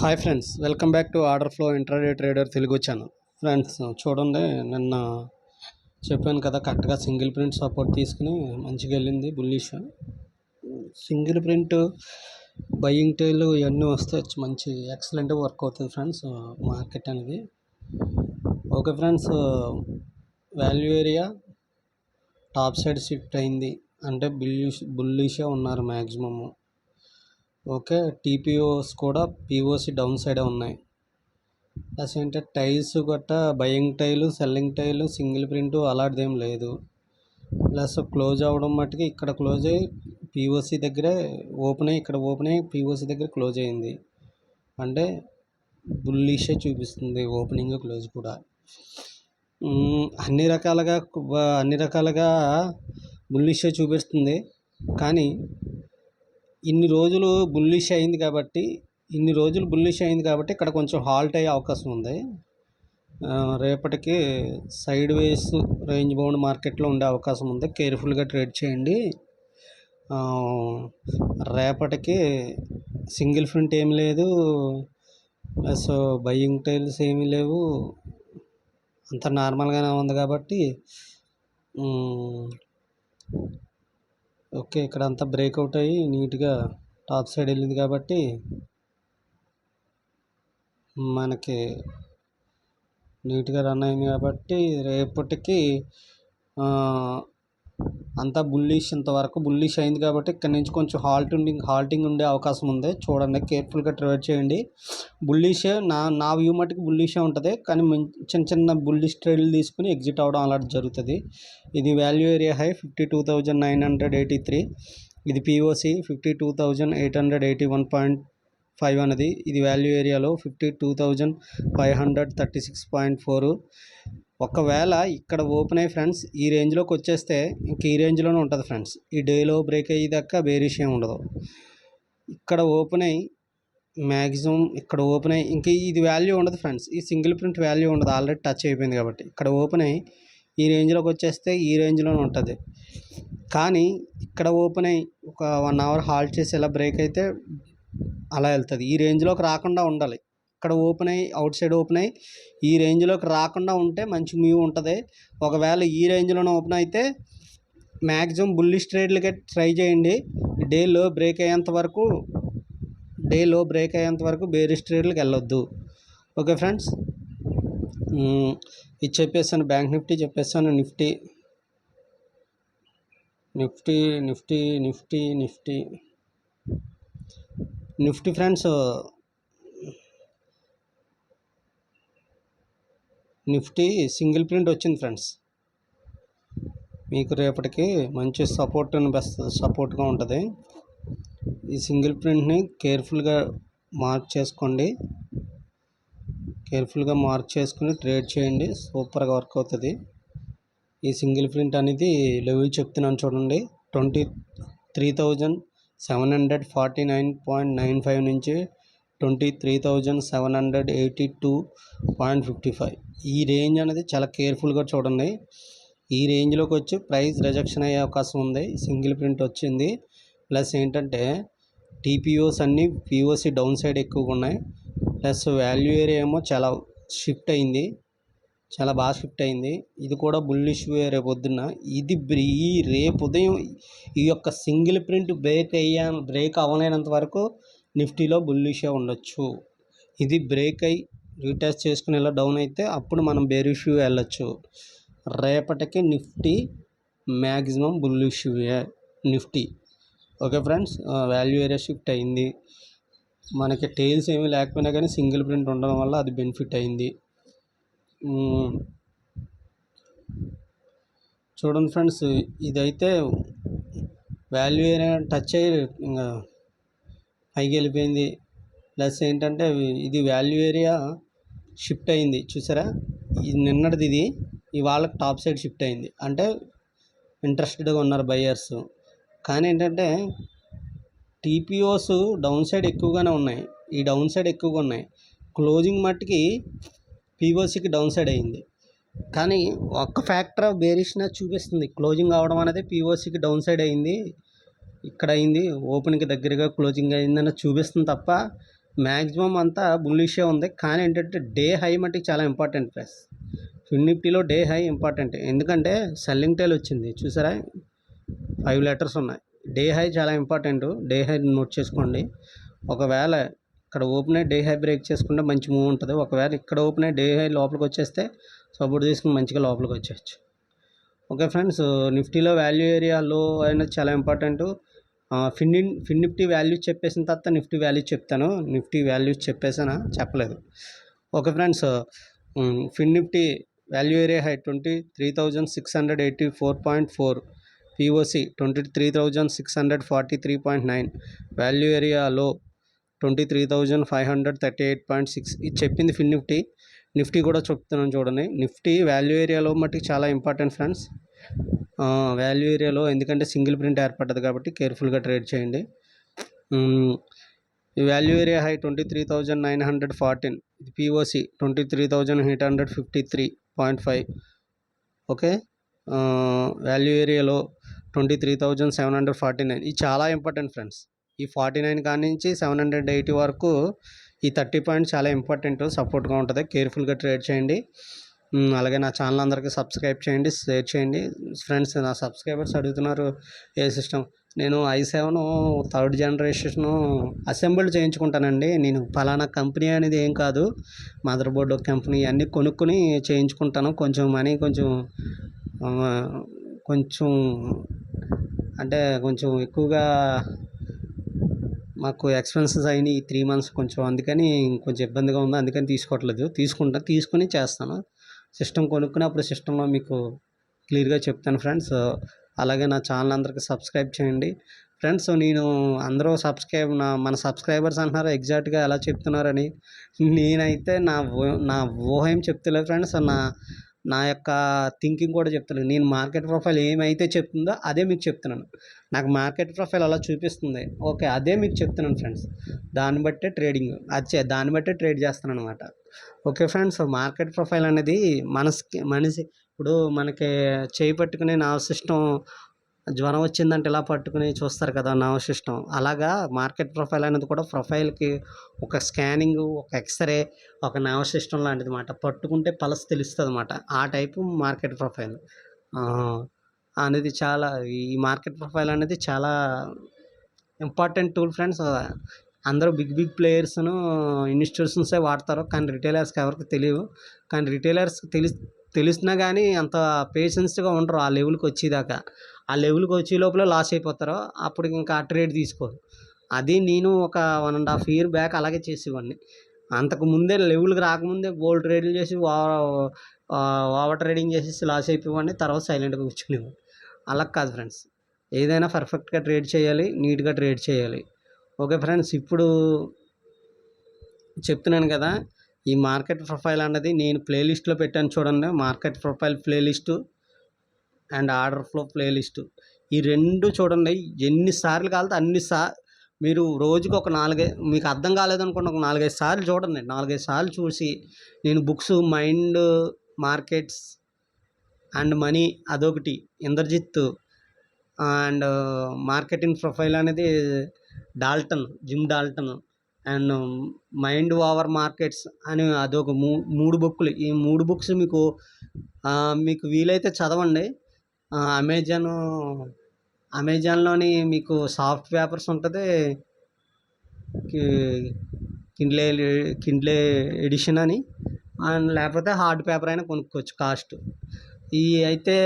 Hi friends, welcome back to order flow intraday trader Telugu channel. Friends చూడండి, నిన్న చెప్పాను కదా, కరెక్ట్గా సింగిల్ ప్రింట్ సపోర్ట్ తీసుకుని మంచిగా వెళ్ళింది bullish. Single print buying tail ఇవన్నీ వస్తే మంచి ఎక్సలెంట్ వర్క్ అవుతుంది ఫ్రెండ్స్ మార్కెట్ అనేది. Okay friends, value area top side shift అయింది అంటే బుల్లిషే ఉన్నారు మ్యాక్సిమము. ఓకే, టీపీఓస్ కూడా పీఓసి డౌన్ సైడే ఉన్నాయి. ప్లస్ ఏంటంటే టైల్స్ గట్టా బయింగ్ టైలు, సెల్లింగ్ టైలు, సింగిల్ ప్రింటు అలాంటిది ఏం లేదు. ప్లస్ క్లోజ్ అవ్వడం మట్టుకి ఇక్కడ క్లోజ్ అయ్యి పీఓసి దగ్గరే ఓపెన్ అయ్యి ఇక్కడ ఓపెన్ అయ్యి పీఓసి దగ్గర క్లోజ్ అయ్యింది అంటే బుల్లిషే చూపిస్తుంది ఓపెనింగ్ క్లోజ్ కూడా. అన్ని రకాలుగా బుల్లిషే చూపిస్తుంది. కానీ ఇన్ని రోజులు బుల్లిష్ అయింది కాబట్టి ఇక్కడ కొంచెం హాల్ట్ అయ్యే అవకాశం ఉంది. రేపటికి సైడ్ వేస్ రేంజ్ బౌండ్ మార్కెట్లో ఉండే అవకాశం ఉంది. కేర్ఫుల్గా ట్రేడ్ చేయండి. రేపటికి సింగిల్ ప్రింట్ ఏమి లేదు, ప్లస్ బయింగ్ టైల్స్ ఏమీ లేవు, అంత నార్మల్గానే ఉంది కాబట్టి ఓకే, ఇక్కడ అంతా బ్రేక్అవుట్ అయ్యి నీట్గా టాప్ సైడ్ వెళ్ళింది కాబట్టి మనకి నీట్గా రన్ అయింది కాబట్టి రేపటికి అంతా ఇంతవరకు బుల్లిష్ అయింది కాబట్టి ఇక్కడ నుంచి కొంచెం హాల్టింగ్ ఉండే అవకాశం ఉంది. చూడండి, కేర్ఫుల్గా ట్రేడ్ చేయండి. బుల్లిషే నా వ్యూ మట్టుకు బుల్లిషే ఉంటుంది. కానీ చిన్న బుల్లిష్ ట్రేడ్లు తీసుకుని ఎగ్జిట్ అవ్వడం అలాంటి జరుగుతుంది. ఇది వాల్యూ ఏరియా హై 52,983. ఇది పిఓసి 52,881.5 అనేది. ఇది వాల్యూ ఏరియాలో 52,536.4. ఒకవేళ ఇక్కడ ఓపెన్ అయ్యి ఫ్రెండ్స్ ఈ రేంజ్లోకి వచ్చేస్తే ఇంక ఈ రేంజ్లోనే ఉంటుంది ఫ్రెండ్స్. ఈ డేలో బ్రేక్ అయ్యేదాకా బేరిష్ ఏమి ఉండదు. ఇక్కడ ఓపెన్ అయ్యి మ్యాక్సిమం ఇక్కడ ఓపెన్ అయ్యి ఇంక ఇది వాల్యూ ఉండదు ఫ్రెండ్స్. ఈ సింగిల్ ప్రింట్ వాల్యూ ఉండదు, ఆల్రెడీ టచ్ అయిపోయింది కాబట్టి. ఇక్కడ ఓపెన్ అయ్యి ఈ రేంజ్లోకి వచ్చేస్తే ఈ రేంజ్లోనే ఉంటుంది. కానీ ఇక్కడ ఓపెన్ అయ్యి ఒక 1 అవర్ హాల్ట్ చేసి ఇలా బ్రేక్ అయితే అలా వెళ్తుంది. ఈ రేంజ్లోకి రాకుండా ఉండాలి. ఇక్కడ ఓపెన్ అయ్యి అవుట్ సైడ్ ఓపెన్ అయ్యి ఈ రేంజ్లోకి రాకుండా ఉంటే మంచి వ్యూ ఉంటుంది. ఒకవేళ ఈ రేంజ్లోనే ఓపెన్ అయితే మ్యాక్సిమం బుల్లిష్ ట్రేడ్లకే ట్రై చేయండి. డేలో బ్రేక్ అయ్యేంత వరకు బేరిష్ ట్రేడ్లకు వెళ్ళొద్దు. ఓకే ఫ్రెండ్స్, ఇది చెప్పేసాను. బ్యాంక్ నిఫ్టీ చెప్పేసాను. Nifty friends, Nifty single print వచ్చింది ఫ్రెండ్స్. మీకు రేపటికి మంచి సపోర్ట్గా ఉంటుంది. ఈ సింగిల్ ప్రింట్ని కేర్ఫుల్గా మార్క్ చేసుకుని ట్రేడ్ చేయండి. సూపర్గా వర్క్ అవుతుంది. ఈ సింగిల్ ప్రింట్ అనేది లెవెల్ చెప్తున్నాను చూడండి. 23,749.95 నుంచి 23,782.55. ఈ రేంజ్ అనేది చాలా కేర్ఫుల్గా చూడండి. ఈ రేంజ్లోకి వచ్చి ప్రైస్ రిజెక్షన్ అయ్యే అవకాశం ఉంది. సింగిల్ ప్రింట్ వచ్చింది. ప్లస్ ఏంటంటే టీపీఓస్ అన్నీ పీఓసి డౌన్ సైడ్ ఎక్కువగా ఉన్నాయి. ప్లస్ వాల్యూ ఏరియా ఏమో చాలా బాగా షిఫ్ట్ అయింది. ఇది కూడా బుల్లిష్ రేపు పొద్దున్న. ఈ రేపు ఉదయం ఈ యొక్క సింగిల్ ప్రింట్ బ్రేక్ అవ్వలేనంత వరకు నిఫ్టీలో బుల్లిషే ఉండొచ్చు. ఇది బ్రేక్ అయ్యి రీటెస్ట్ చేసుకుని ఇలా డౌన్ అయితే అప్పుడు మనం బేరిష్ వెళ్ళొచ్చు. రేపటికి Nifty maximum bullish Nifty. Okay friends, value area shift అయింది. మనకి టైల్స్ ఏమీ లేకపోయినా కానీ సింగిల్ ప్రింట్ ఉండడం వల్ల అది బెనిఫిట్ అయింది. చూడండి ఫ్రెండ్స్, ఇదైతే వాల్యూ ఏరియా టచ్ అయ్యి ఇంకా పైకి వెళ్ళిపోయింది. ప్లస్ ఏంటంటే ఇది వాల్యూ ఏరియా షిఫ్ట్ అయింది చూసారా. ఇది నిన్నటిది, ఇది ఇవాళకి టాప్ సైడ్ షిఫ్ట్ అయింది అంటే ఇంట్రెస్టెడ్గా ఉన్నారు బయ్యర్స్. కానీ ఏంటంటే టీపీఓస్ డౌన్ సైడ్ ఎక్కువగానే ఉన్నాయి. క్లోజింగ్ మట్టుకి పీఓసికి డౌన్ సైడ్ అయింది. కానీ ఒక్క ఫ్యాక్టర్ ఆఫ్ బేరిష్నెస్ చూపిస్తుంది. క్లోజింగ్ అవడం అనేది పీఓసికి డౌన్ సైడ్ అయింది, ఇక్కడ అయింది, ఓపెన్కి దగ్గరగా క్లోజింగ్ అయిందని చూపిస్తుంది తప్ప మ్యాక్సిమం అంతా బుల్లిషే ఉంది. కానీ ఏంటంటే డే హై మట్టుకు చాలా ఇంపార్టెంట్ ప్రైస్. ఫిన్ నిఫ్టీలో డే హై ఇంపార్టెంట్. ఎందుకంటే సెల్లింగ్ టైల్ వచ్చింది చూసారా, 5 లెటర్స్ ఉన్నాయి. డే హై చాలా ఇంపార్టెంట్. డే హై నోట్ చేసుకోండి. ఒకవేళ ఇక్కడ ఓపెన్ అయ్యి డే హై బ్రేక్ చేసుకుంటే మంచి మూవ్ ఉంటుంది. ఒకవేళ ఇక్కడ ఓపెన్ అయ్యి డే హై లోపలికి వచ్చేస్తే సపోర్ట్ తీసుకుని మంచిగా లోపలికి వచ్చేయచ్చు. ఓకే ఫ్రెండ్స్, నిఫ్టీలో వాల్యూ ఏరియా లో అనేది చాలా ఇంపార్టెంట్. ఫిన్ నిఫ్టీ వాల్యూస్ చెప్పేసిన తర్వాత నిఫ్టీ వాల్యూస్ చెప్తాను. నిఫ్టీ వాల్యూస్ చెప్పేసానా? చెప్పలేదు. Okay friends, fin Nifty value area high 23,684.4, POC 23,643.9, value area low 23,538.6. ఇది చెప్పింది ఫిన్ నిఫ్టీ. నిఫ్టీ కూడా చెప్తున్నాను చూడండి. నిఫ్టీ వాల్యూ ఏరియాలో మట్టుకు చాలా ఇంపార్టెంట్ ఫ్రెండ్స్. వాల్యూ ఏరియాలో ఎందుకంటే సింగిల్ ప్రింట్ ఏర్పడ్డది కాబట్టి కేర్ఫుల్గా ట్రేడ్ చేయండి. ఈ వాల్యూ ఏరియా హై 23,914, ఇది పిఓసి 23,853.5. ఓకే, వాల్యూ ఏరియాలో 23,749. ఇది చాలా ఇంపార్టెంట్ ఫ్రెండ్స్. ఈ 49 కాడి నుంచి 780 వరకు ఈ 30 పాయింట్స్ చాలా ఇంపార్టెంట్, సపోర్ట్గా ఉంటుంది. కేర్ఫుల్గా ట్రేడ్ చేయండి. అలాగే నా ఛానల్ అందరికీ సబ్స్క్రైబ్ చేయండి, షేర్ చేయండి. ఫ్రెండ్స్, నా సబ్స్క్రైబర్స్ అడుగుతున్నారు ఏ సిస్టమ్. నేను i7 థర్డ్ జనరేషన్ అసెంబుల్ చేయించుకుంటానండి. నేను ఫలానా కంపెనీ అనేది ఏం కాదు, మదర్ బోర్డు కంపెనీ అన్నీ కొనుక్కొని చేయించుకుంటాను. కొంచెం మనీ కొంచెం అంటే కొంచెం ఎక్కువగా మాకు ఎక్స్పెన్సెస్ అయినాయి 3 months కొంచెం, అందుకని కొంచెం ఇబ్బందిగా ఉంది. అందుకని తీసుకోవట్లేదు. తీసుకుని చేస్తాను. సిస్టమ్ కొనుక్కుని అప్పుడు సిస్టంలో మీకు క్లియర్గా చెప్తాను ఫ్రెండ్స్. అలాగే నా ఛానల్ అందరికీ సబ్స్క్రైబ్ చేయండి ఫ్రెండ్స్. నేను అందరూ మన సబ్స్క్రైబర్స్ అంటున్నారు ఎగ్జాక్ట్గా ఎలా చెప్తున్నారని. నేనైతే నా ఊహ ఏం చెప్తలేదు ఫ్రెండ్స్. నా యొక్క థింకింగ్ కూడా చెప్తున్నాను. నేను మార్కెట్ ప్రొఫైల్ ఏమైతే చెప్తుందో అదే మీకు చెప్తున్నాను. నాకు మార్కెట్ ప్రొఫైల్ అలా చూపిస్తుంది, ఓకే, అదే మీకు చెప్తున్నాను ఫ్రెండ్స్. దాన్ని బట్టే దాన్ని బట్టే ట్రేడ్ చేస్తాను అనమాట. ఓకే ఫ్రెండ్స్, మార్కెట్ ప్రొఫైల్ అనేది మనిషి ఇప్పుడు మనకి చేయి పట్టుకుని నర్వస్ సిస్టమ్ జ్వరం వచ్చిందంటే ఇలా పట్టుకుని చూస్తారు కదా నర్వస్ సిస్టమ్, అలాగా మార్కెట్ ప్రొఫైల్ అనేది కూడా ప్రొఫైల్కి ఒక స్కానింగ్, ఒక ఎక్స్రే, ఒక నర్వస్ సిస్టమ్ లాంటిది అన్నమాట. పట్టుకుంటే పల్స్ తెలుస్తుంది అన్నమాట. ఆ టైపు మార్కెట్ ప్రొఫైల్ అనేది ఈ మార్కెట్ ప్రొఫైల్ అనేది చాలా ఇంపార్టెంట్ టూల్ ఫ్రెండ్స్. అందరూ బిగ్ ప్లేయర్స్ను ఇన్స్టిట్యూషన్సే వాడతారు, కానీ రిటైలర్స్కి ఎవరికి తెలియదు. కానీ రిటైలర్స్కి తెలిసినా కానీ అంత పేషెన్స్గా ఉండరు ఆ లెవెల్కి వచ్చేదాకా. ఆ లెవెల్కి వచ్చే లోపల లాస్ అయిపోతారు. అప్పుడు ఇంకా ట్రేడ్ తీసుకోరు. అది నేను ఒక 1.5 year బ్యాక్ అలాగే చేసేవాడిని. అంతకు ముందే లెవెల్కి రాకముందే బోల్డ్ ట్రేడ్లు చేసి ఓవర్ ట్రేడింగ్ చేసేసి లాస్ అయిపోయేవాడిని. తర్వాత సైలెంట్గా కూర్చునేవాడిని. అలా కాదు ఫ్రెండ్స్, ఏదైనా పర్ఫెక్ట్గా ట్రేడ్ చేయాలి, నీట్గా ట్రేడ్ చేయాలి. ఓకే ఫ్రెండ్స్, ఇప్పుడు చెప్తున్నాను కదా, ఈ మార్కెట్ ప్రొఫైల్ అన్నది నేను ప్లేలిస్ట్లో పెట్టాను చూడండి. Market profile playlist and order flow playlist, ఈ 2 చూడండి. ఎన్నిసార్లు కావాలంటే మీరు రోజుకి ఒక 4 మీకు అర్థం కాలేదనుకోండి, ఒక 4-5 సార్లు చూడండి. 4-5 సార్లు చూసి నేను books mind markets and money అదొకటి, ఇంద్రజిత్ అండ్ మార్కెటింగ్ ప్రొఫైల్ అనేది gym Dalton and mind over markets అని అదొక 3 బుక్లు. ఈ 3 బుక్స్ మీకు వీలైతే చదవండి. అమెజాన్లోని మీకు సాఫ్ట్ పేపర్స్ ఉంటుంది, కిండ్లే ఎడిషన్ అని, అండ్ లేకపోతే హార్డ్ పేపర్ అయినా కొనుక్కోవచ్చు కాస్ట్. ఈ అయితే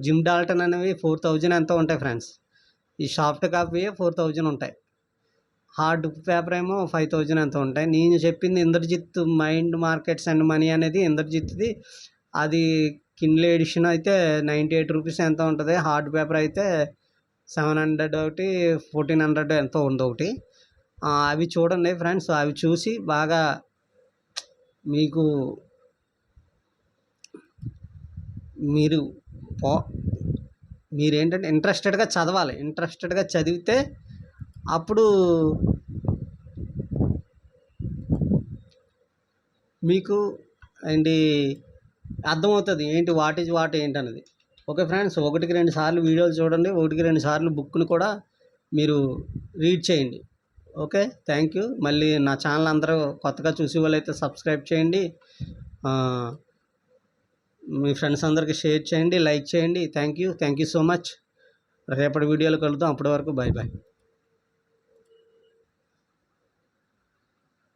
జిమ్ డాల్టన్ అనేవి 4,000 ఎంతో ఉంటాయి ఫ్రెండ్స్. ఈ సాఫ్ట్ కాపీ 4,000 ఉంటాయి, హార్డ్ పేపర్ ఏమో 5,000 ఎంతో ఉంటాయి. నేను చెప్పింది Indrajit mind markets and money అనేది ఇంద్రజిత్ది. అది కిండ్లే ఎడిషన్ అయితే 98 రూపీస్ ఎంతో ఉంటుంది. హార్డ్ పేపర్ అయితే 700 ఒకటి, 1,400 ఎంతో ఉంది ఒకటి. అవి చూడండి ఫ్రెండ్స్. అవి చూసి బాగా మీరేంటంటే ఇంట్రెస్టెడ్గా చదవాలి. ఇంట్రెస్టెడ్గా చదివితే అప్పుడు మీకు అర్థమవుతుంది ఏంటి వాట్ ఈజ్ వాట్ ఏంటనేది. ఓకే ఫ్రెండ్స్, 1-2 సార్లు వీడియోలు చూడండి, 1-2 సార్లు బుక్ని కూడా మీరు రీడ్ చేయండి. Okay, thank you. మళ్ళీ నా ఛానల్ అందరూ కొత్తగా చూసే వాళ్ళైతే సబ్స్క్రైబ్ చేయండి, మీ ఫ్రెండ్స్ అందరికీ షేర్ చేయండి, లైక్ చేయండి. Thank you so much. రేపటి వీడియోలో కలుద్దాం. అప్పటి వరకు బాయ్ బాయ్.